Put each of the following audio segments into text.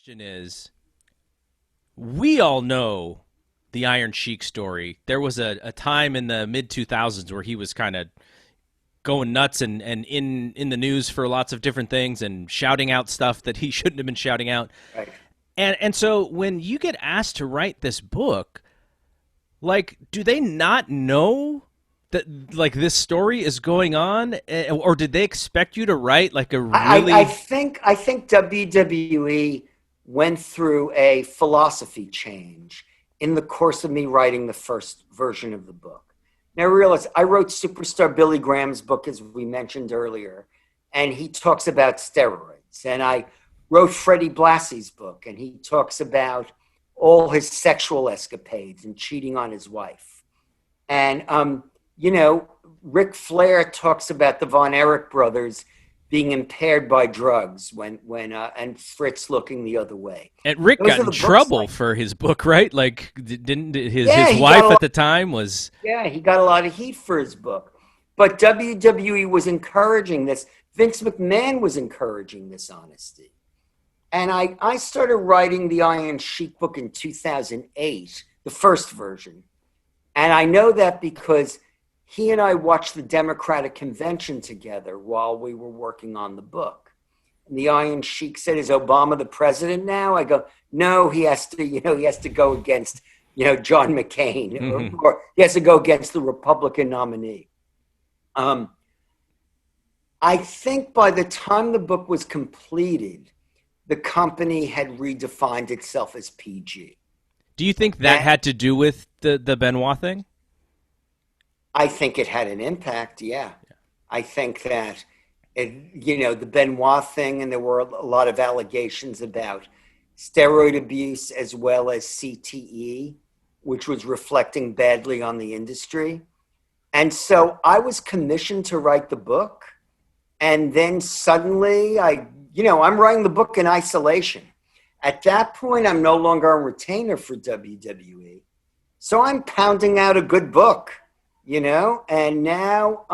question is, we all know the Iron Sheik story. There was a time in the mid 2000s where he was kind of going nuts and in the news for lots of different things and shouting out stuff that he shouldn't have been shouting out. Right. And so when you get asked to write this book, like, do they not know that like this story is going on, or did they expect you to write like a really? I think WWE went through a philosophy change in the course of me writing the first version of the book. Now realize I wrote Superstar Billy Graham's book, as we mentioned earlier, and he talks about steroids. And I wrote Freddie Blassie's book, and he talks about all his sexual escapades and cheating on his wife. And Ric Flair talks about the Von Erich brothers being impaired by drugs and Fritz looking the other way. And Rick Those got are in the books trouble like- for his book, right? Like, didn't his he wife got a at the time was? Yeah, he got a lot of heat for his book. But WWE was encouraging this. Vince McMahon was encouraging this honesty. And I started writing the Iron Sheik book in 2008, the first version. And I know that because he and I watched the Democratic convention together while we were working on the book. And the Iron Sheik said, "Is Obama the president now?" I go, "No, he has to go against, John McCain, Mm-hmm. or he has to go against the Republican nominee." I think by the time the book was completed, the company had redefined itself as PG. Do you think that had to do with the Benoit thing? I think it had an impact, yeah. I think that, the Benoit thing, and there were a lot of allegations about steroid abuse as well as CTE, which was reflecting badly on the industry. And so I was commissioned to write the book. And then suddenly I'm writing the book in isolation. At that point, I'm no longer a retainer for WWE. So I'm pounding out a good book, and now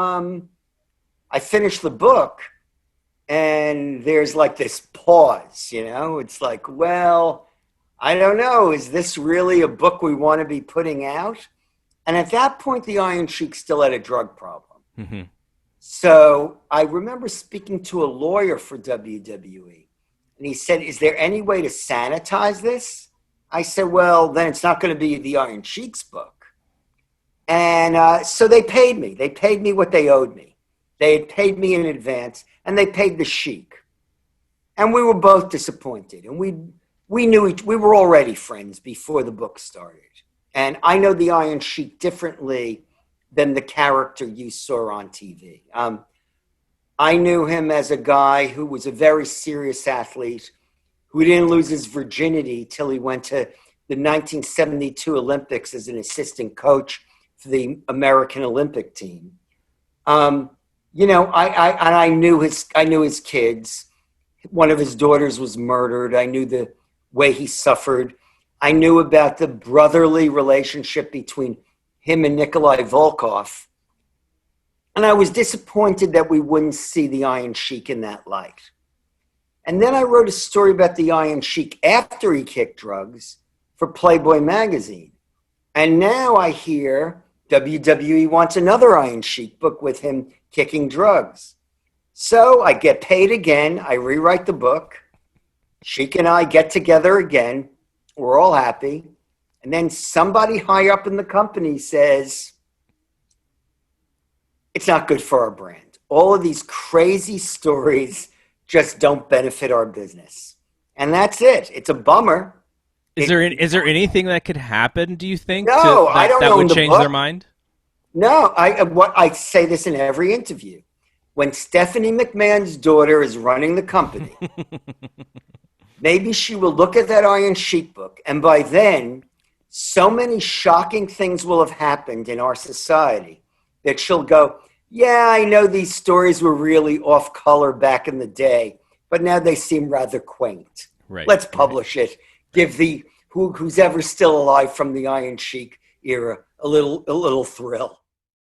I finished the book and there's like this pause, it's like, well, I don't know. Is this really a book we want to be putting out? And at that point, the Iron Sheik still had a drug problem. Mm-hmm. So I remember speaking to a lawyer for WWE, and he said, "Is there any way to sanitize this?" I said, "Well, then it's not going to be the Iron Sheik's book." And so they paid me. They paid me what they owed me. They had paid me in advance, and they paid the Sheik. And we were both disappointed. And we knew we were already friends before the book started. And I know the Iron Sheik differently than the character you saw on TV. I knew him as a guy who was a very serious athlete, who didn't lose his virginity till he went to the 1972 Olympics as an assistant coach for the American Olympic team. I knew his kids. One of his daughters was murdered. I knew the way he suffered. I knew about the brotherly relationship between him and Nikolai Volkov. And I was disappointed that we wouldn't see the Iron Sheik in that light. And then I wrote a story about the Iron Sheik after he kicked drugs for Playboy magazine. And now I hear WWE wants another Iron Sheik book with him kicking drugs. So I get paid again. I rewrite the book. Sheik and I get together again. We're all happy. And then somebody high up in the company says, "It's not good for our brand. All of these crazy stories just don't benefit our business." And that's it. It's a bummer. Is there anything that could happen, do you think, No, I don't that own would the change book. their mind? No, I say this in every interview. When Stephanie McMahon's daughter is running the company, maybe she will look at that Iron Sheik book, and by then, so many shocking things will have happened in our society that she'll go, "Yeah, I know these stories were really off color back in the day, but now they seem rather quaint. Right. Let's publish it. Give who's ever still alive from the Iron Sheik era a little thrill."